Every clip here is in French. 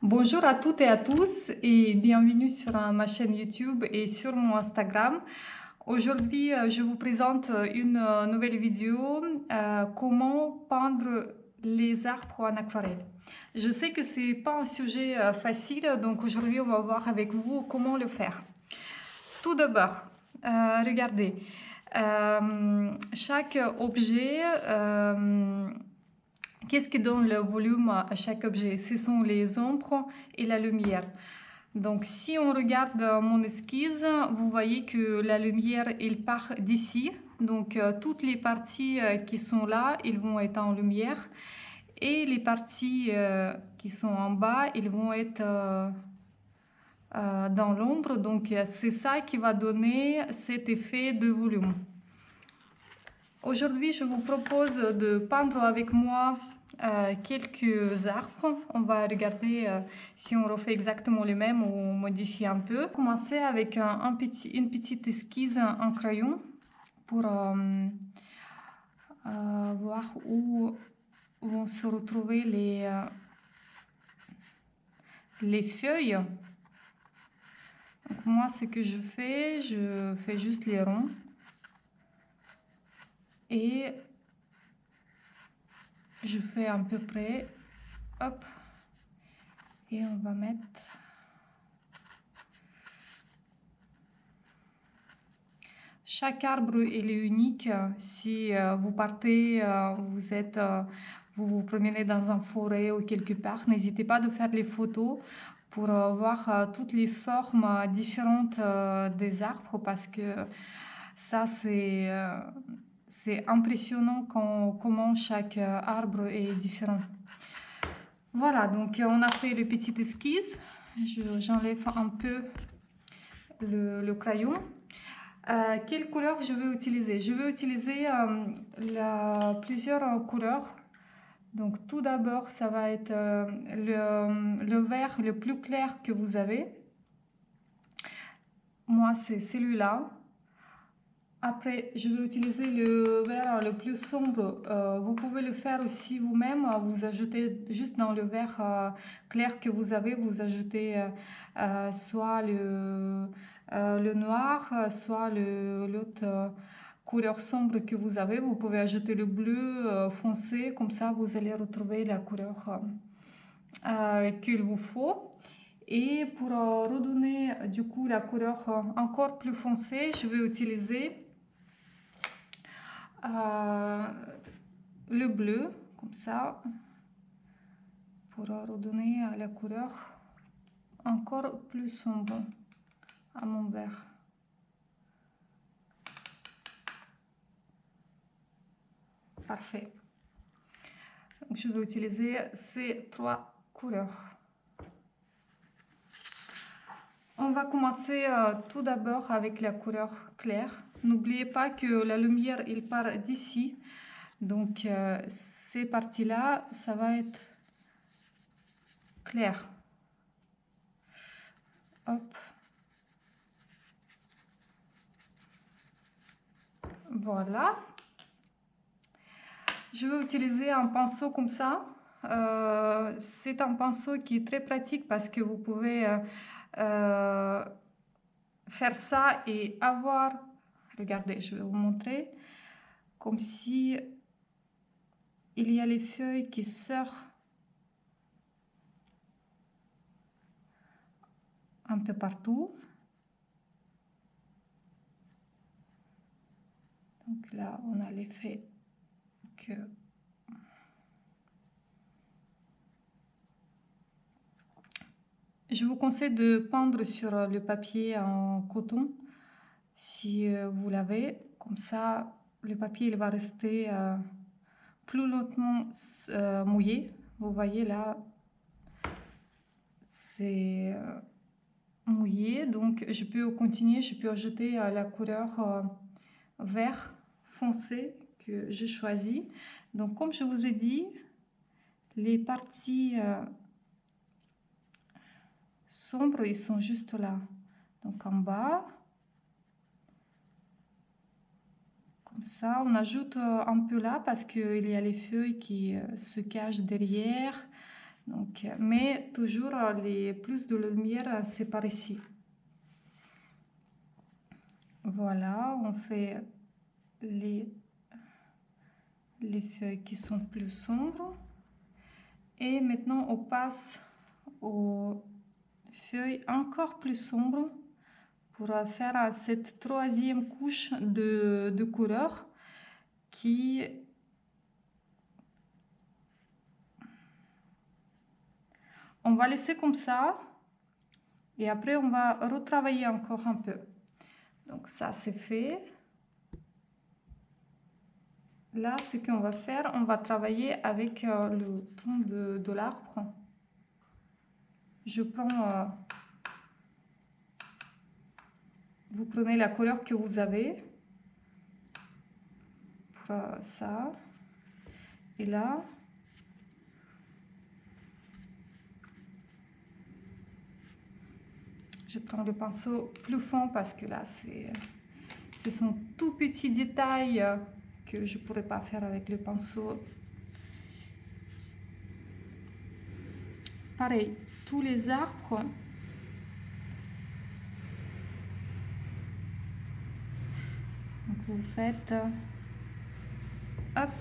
Bonjour à toutes et à tous et bienvenue sur ma chaîne YouTube et sur mon Instagram. Aujourd'hui, je vous présente une nouvelle vidéo, comment peindre les arbres en aquarelle. Je sais que c'est pas un sujet facile, donc aujourd'hui on va voir avec vous comment le faire. Tout d'abord, regardez, chaque objet, qu'est-ce qui donne le volume à chaque objet? Ce sont les ombres et la lumière. Donc si on regarde mon esquisse, vous voyez que la lumière, elle part d'ici. Donc toutes les parties qui sont là, ils vont être en lumière. Et les parties qui sont en bas, ils vont être dans l'ombre. Donc c'est ça qui va donner cet effet de volume. Aujourd'hui, je vous propose de peindre avec moi quelques arbres. On va regarder si on refait exactement les mêmes ou on modifie un peu. Commencer avec une petite esquisse en crayon pour voir où vont se retrouver les feuilles. Donc moi, ce que je fais juste les ronds. Et je fais à peu près, hop, et on va mettre chaque arbre il est unique. Si vous partez, vous vous promenez dans une forêt ou quelque part, n'hésitez pas de faire les photos pour voir toutes les formes différentes des arbres parce que ça c'est impressionnant comment chaque arbre est différent. Voilà, donc on a fait le petit esquisse. J'enlève un peu le crayon. Quelle couleur je vais utiliser? Je vais utiliser plusieurs couleurs. Donc tout d'abord, ça va être le vert le plus clair que vous avez. Moi, c'est celui-là. Après, je vais utiliser le vert le plus sombre. Vous pouvez le faire aussi vous-même. Vous ajoutez juste dans le vert clair que vous avez, vous ajoutez soit le noir, soit l'autre couleur sombre que vous avez. Vous pouvez ajouter le bleu foncé, comme ça vous allez retrouver la couleur qu'il vous faut. Et pour redonner du coup la couleur encore plus foncée, je vais utiliser le bleu, comme ça, pour redonner la couleur encore plus sombre à mon vert. Parfait. Donc, je vais utiliser ces trois couleurs. On va commencer tout d'abord avec la couleur claire. N'oubliez pas que la lumière, elle part d'ici. Donc, ces parties-là, ça va être clair. Hop. Voilà. Je vais utiliser un pinceau comme ça. C'est un pinceau qui est très pratique parce que vous pouvez faire ça et avoir, regardez, je vais vous montrer, comme si il y a les feuilles qui sortent un peu partout. Donc là, on a l'effet que je vous conseille de peindre sur le papier en coton si vous l'avez. Comme ça, le papier il va rester plus longtemps mouillé. Vous voyez là, c'est mouillé. Donc, je peux continuer. Je peux ajouter la couleur vert foncé que j'ai choisi. Donc, comme je vous ai dit, les parties sombres, ils sont juste là. Donc, en bas. Comme ça, on ajoute un peu là parce qu'il y a les feuilles qui se cachent derrière. Donc, mais toujours les plus de lumière, c'est par ici. Voilà, on fait les feuilles qui sont plus sombres. Et maintenant, on passe aux feuilles encore plus sombres pour faire cette troisième couche de couleur qui... On va laisser comme ça et après on va retravailler encore un peu. Donc ça c'est fait. Là, ce qu'on va faire, on va travailler avec le tronc de l'arbre. Je prends... vous prenez la couleur que vous avez pour ça. Et là... Je prends le pinceau plus fin parce que là, ce sont tout petits détails que je ne pourrais pas faire avec le pinceau. Pareil, tous les arbres. Donc vous faites... hop.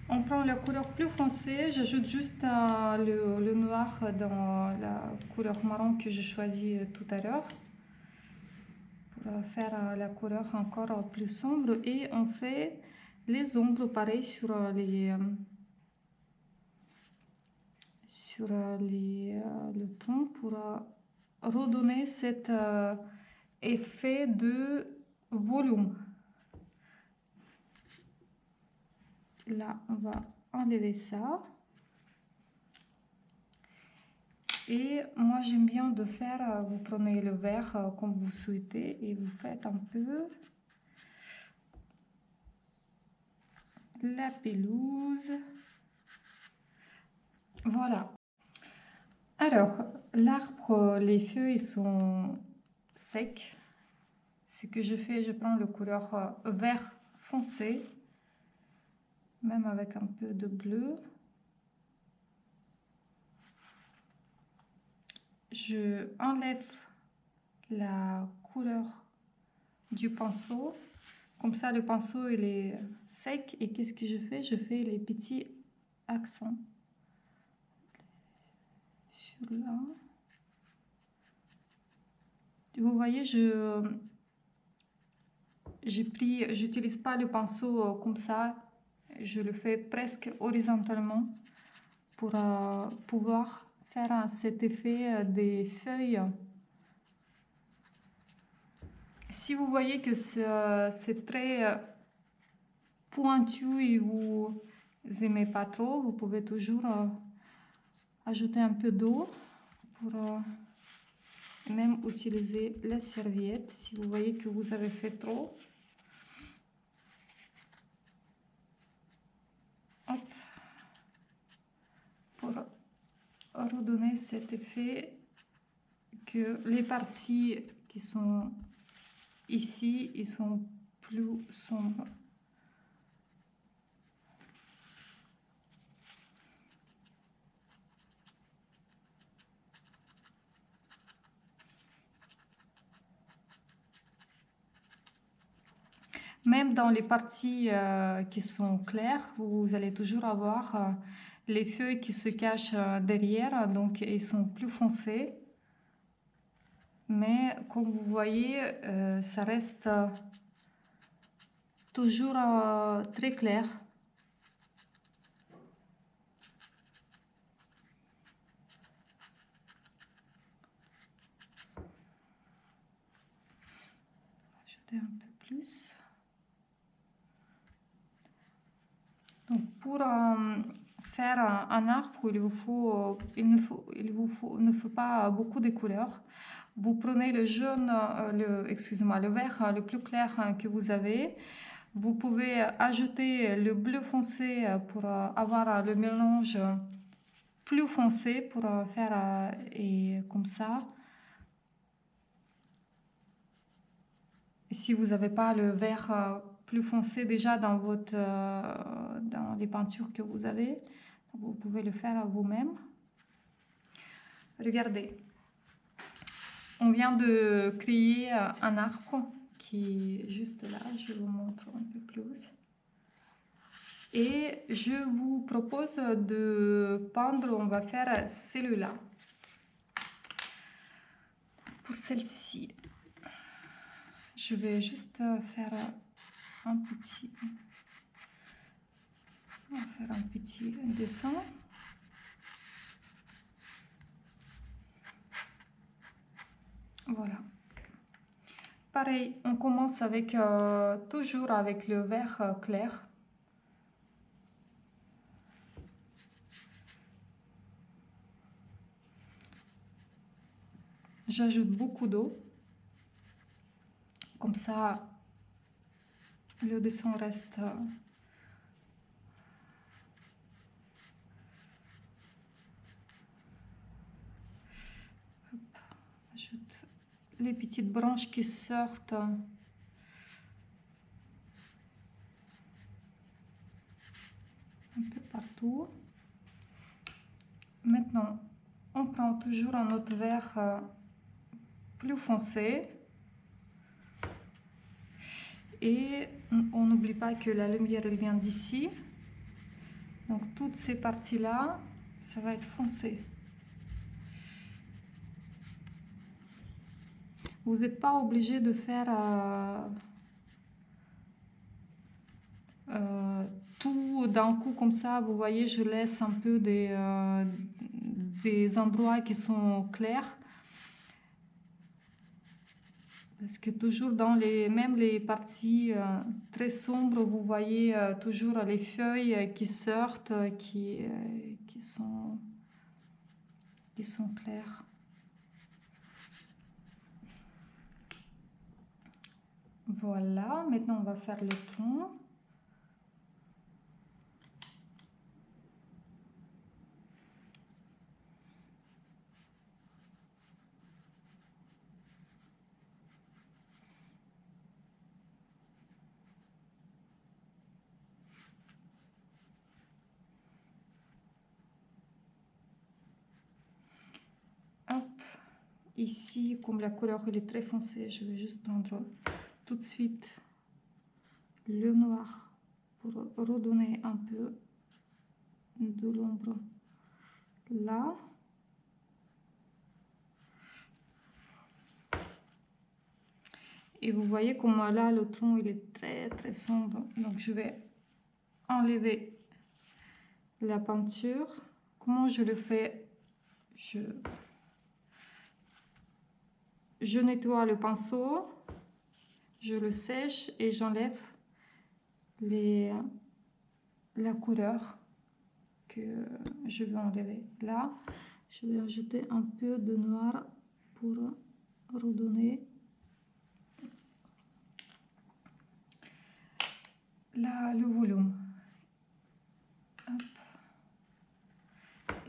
On prend la couleur plus foncée. J'ajoute juste le noir dans la couleur marron que j'ai choisi tout à l'heure. Pour faire la couleur encore plus sombre. Et on fait les ombres pareil sur le tronc pour redonner cet effet de volume. Là, on va enlever ça. Et moi, j'aime bien de faire, vous prenez le vert comme vous souhaitez et vous faites un peu la pelouse. Voilà. Alors, l'arbre, les feuilles sont secs. Ce que je fais, je prends le couleur vert foncé, même avec un peu de bleu. Je enlève la couleur du pinceau. Comme ça, le pinceau, il est sec. Et qu'est-ce que je fais? Je fais les petits accents. Sur là. Vous voyez, j'utilise pas le pinceau comme ça. Je le fais presque horizontalement pour pouvoir faire cet effet des feuilles. Si vous voyez que c'est très pointu et vous n'aimez pas trop, vous pouvez toujours ajouter un peu d'eau pour même utiliser la serviette si vous voyez que vous avez fait trop. Hop. Pour redonner cet effet que les parties qui sont ici, ils sont plus sombres. Même dans les parties qui sont claires, vous allez toujours avoir les feuilles qui se cachent derrière, donc ils sont plus foncés. Mais comme vous voyez, ça reste toujours très clair. Ajouter un peu plus. Donc pour faire un arbre, il ne faut pas beaucoup de couleurs. Vous prenez le jaune, le vert le plus clair que vous avez. Vous pouvez ajouter le bleu foncé pour avoir le mélange plus foncé pour faire et comme ça. Si vous n'avez pas le vert plus foncé déjà dans les peintures que vous avez, Vous pouvez le faire à vous-même. Regardez, on vient de créer un arc qui est juste là. Je vous montre un peu plus. Et je vous propose de peindre, on va faire celui-là. Pour celle-ci, je vais juste faire un petit dessin. Voilà. Pareil, on commence avec toujours avec le vert clair. J'ajoute beaucoup d'eau. Comme ça, le dessin reste j'ajoute les petites branches qui sortent. Un peu partout. Maintenant, on prend toujours un autre vert plus foncé. Et on n'oublie pas que la lumière, elle vient d'ici. Donc, toutes ces parties-là, ça va être foncé. Vous n'êtes pas obligé de faire tout d'un coup comme ça. Vous voyez, je laisse un peu des endroits qui sont clairs. Parce que toujours dans même les parties très sombres, vous voyez toujours les feuilles qui sortent, qui sont claires. Voilà, maintenant on va faire le tronc. Hop, ici, comme la couleur elle est très foncée, je vais juste prendre tout de suite le noir pour redonner un peu de l'ombre là. Et vous voyez comme là le tronc il est très très sombre, donc je vais enlever la peinture. Comment je le fais? Je nettoie le pinceau, je le sèche et j'enlève la couleur que je veux enlever. Là, je vais ajouter un peu de noir pour redonner le volume. Hop.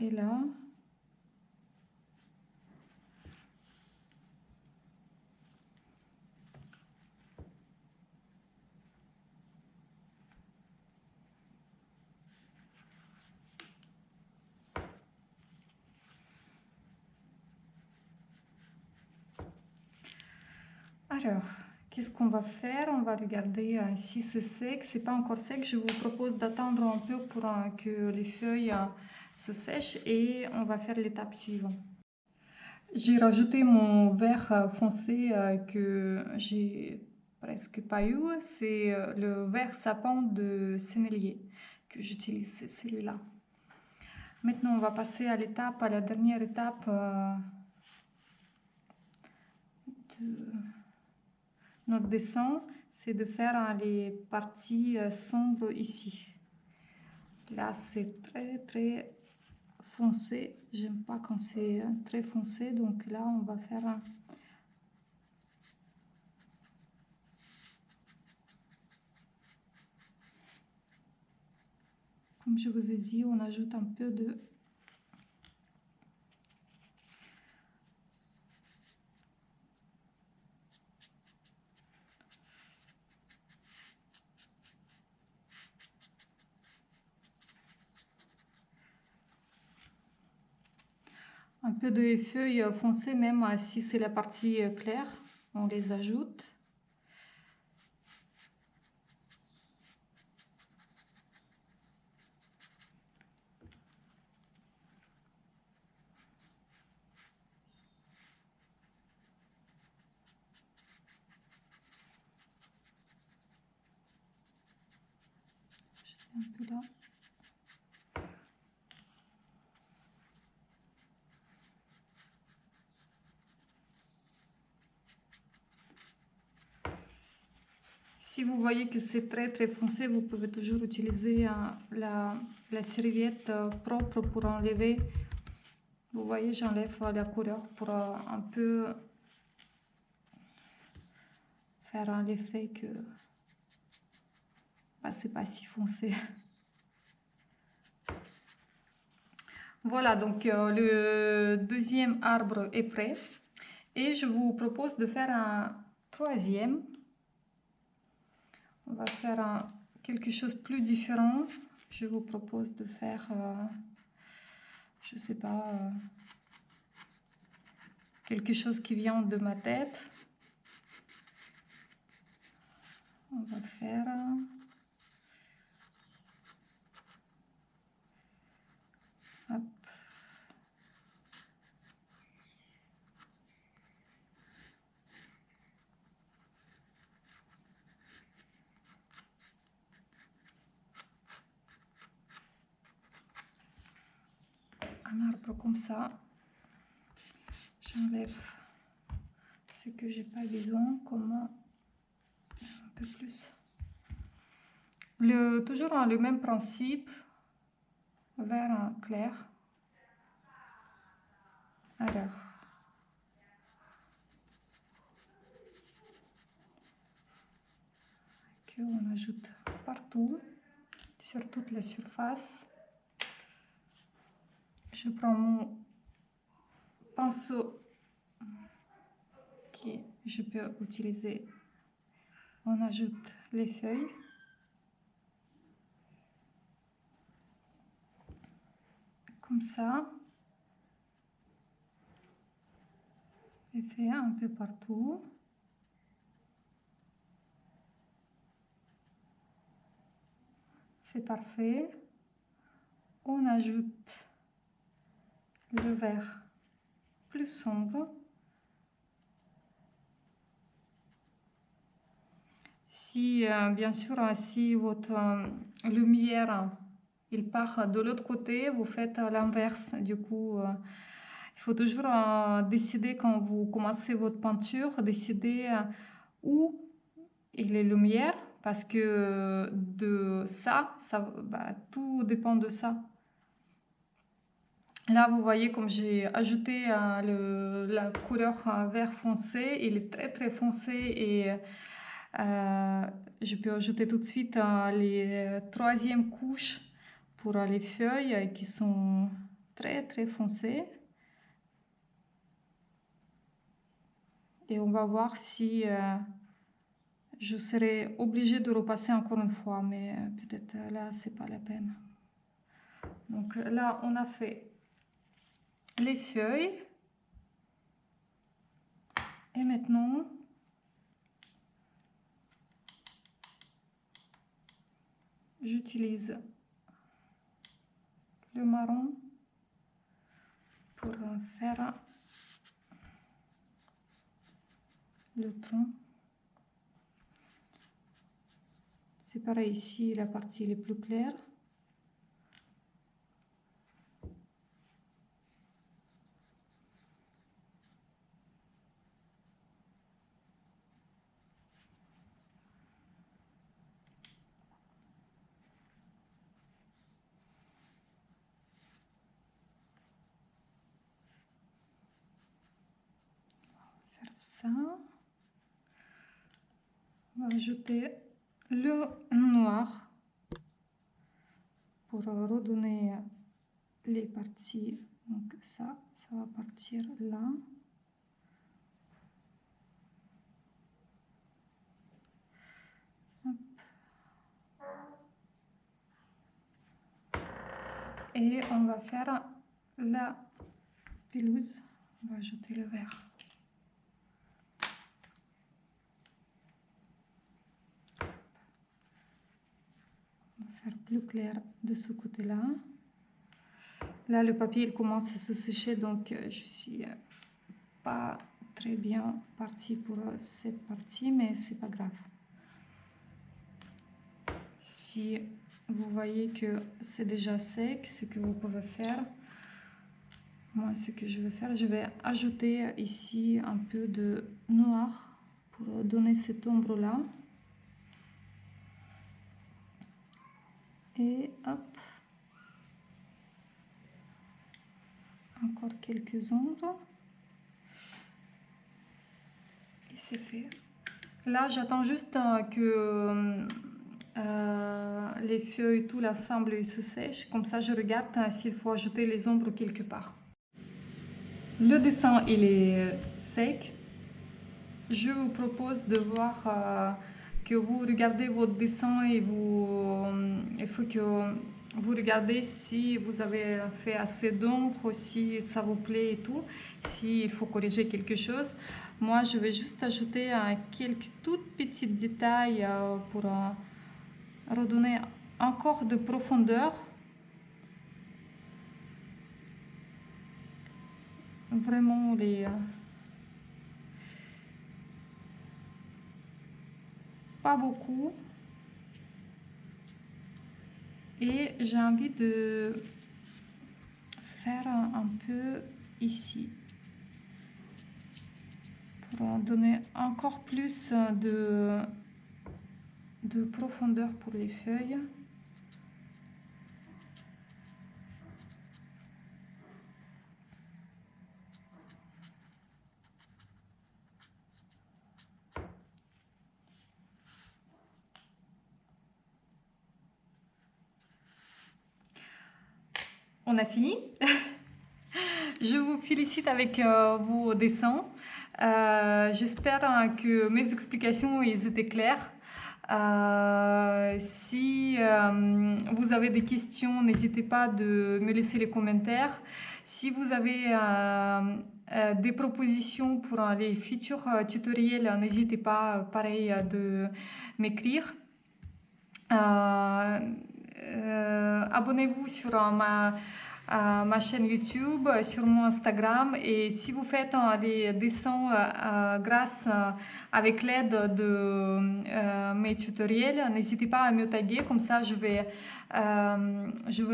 Et là, alors, qu'est-ce qu'on va faire? On va regarder si c'est sec. C'est pas encore sec. Je vous propose d'attendre un peu pour que les feuilles se sèchent et on va faire l'étape suivante. J'ai rajouté mon vert foncé que j'ai presque pas eu. C'est le vert sapin de Sennelier que j'utilise, c'est celui-là. Maintenant, on va passer à la dernière étape de notre dessin, c'est de faire les parties sombres ici. Là, c'est très très foncé. J'aime pas quand c'est très foncé, donc là, on va faire comme je vous ai dit, on ajoute un peu de Un peu de feuilles foncées, même si c'est la partie claire, on les ajoute. Un peu là. Si vous voyez que c'est très foncé, vous pouvez toujours utiliser la serviette propre pour enlever. Vous voyez, j'enlève la couleur pour un peu faire l'effet que c'est pas si foncé. Voilà, donc le deuxième arbre est prêt. Et je vous propose de faire un troisième. On va faire quelque chose de plus différent. Je vous propose de faire, je sais pas, quelque chose qui vient de ma tête. On va faire hop. Un arbre comme ça. J'enlève ce que j'ai pas besoin, comme un peu plus. Toujours le même principe, vert clair. Alors, on ajoute partout, sur toute la surface. Je prends mon pinceau que je peux utiliser. On ajoute les feuilles. Comme ça. Et fait un peu partout. C'est parfait. On ajoute le vert plus sombre. Si, bien sûr, si votre lumière il part de l'autre côté, vous faites l'inverse. Du coup, il faut toujours décider quand vous commencez votre peinture, décider où est les lumières, parce que de ça tout dépend de ça. Là, vous voyez comme j'ai ajouté la couleur vert foncé, il est très foncé et je peux ajouter tout de suite les troisième couches pour les feuilles qui sont très foncées. Et on va voir si je serai obligée de repasser encore une fois, mais peut-être là, c'est pas la peine. Donc là, on a fait les feuilles. Et maintenant, j'utilise le marron pour faire le tronc. C'est pareil ici, la partie les plus claire. Faire ça. On va ajouter le noir pour redonner les parties. Donc ça va partir là. Hop. Et on va faire la pelouse. On va ajouter le vert. On va faire plus clair de ce côté-là. Là, le papier il commence à se sécher, donc je suis pas très bien partie pour cette partie, mais c'est pas grave. Si vous voyez que c'est déjà sec, ce que vous pouvez faire, moi ce que je vais faire, je vais ajouter ici un peu de noir pour donner cette ombre là. Et hop, encore quelques ombres. Et c'est fait. Là, j'attends juste que les feuilles et tout l'ensemble se sèche. Comme ça, je regarde s'il faut ajouter les ombres quelque part. Le dessin, il est sec. Je vous propose de voir que vous regardez votre dessin et il faut que vous regardez si vous avez fait assez d'ombre, si ça vous plaît et tout, s'il faut corriger quelque chose. Moi, je vais juste ajouter quelques toutes petits détails pour redonner encore de profondeur. Vraiment les... pas beaucoup. Et j'ai envie de faire un peu ici pour donner encore plus de profondeur pour les feuilles. On a fini. Je vous félicite avec vos dessins. J'espère que mes explications étaient claires. Si vous avez des questions, n'hésitez pas de me laisser les commentaires. Si vous avez des propositions pour les futurs tutoriels, n'hésitez pas, pareil, de m'écrire. Abonnez-vous sur ma chaîne YouTube, sur mon Instagram, et si vous faites des dessins grâce avec l'aide de mes tutoriels, n'hésitez pas à me taguer, comme ça je vais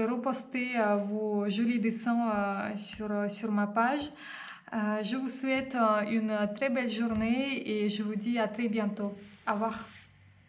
reposter vos jolis dessins sur ma page. Je vous souhaite une très belle journée et je vous dis à très bientôt. Au revoir.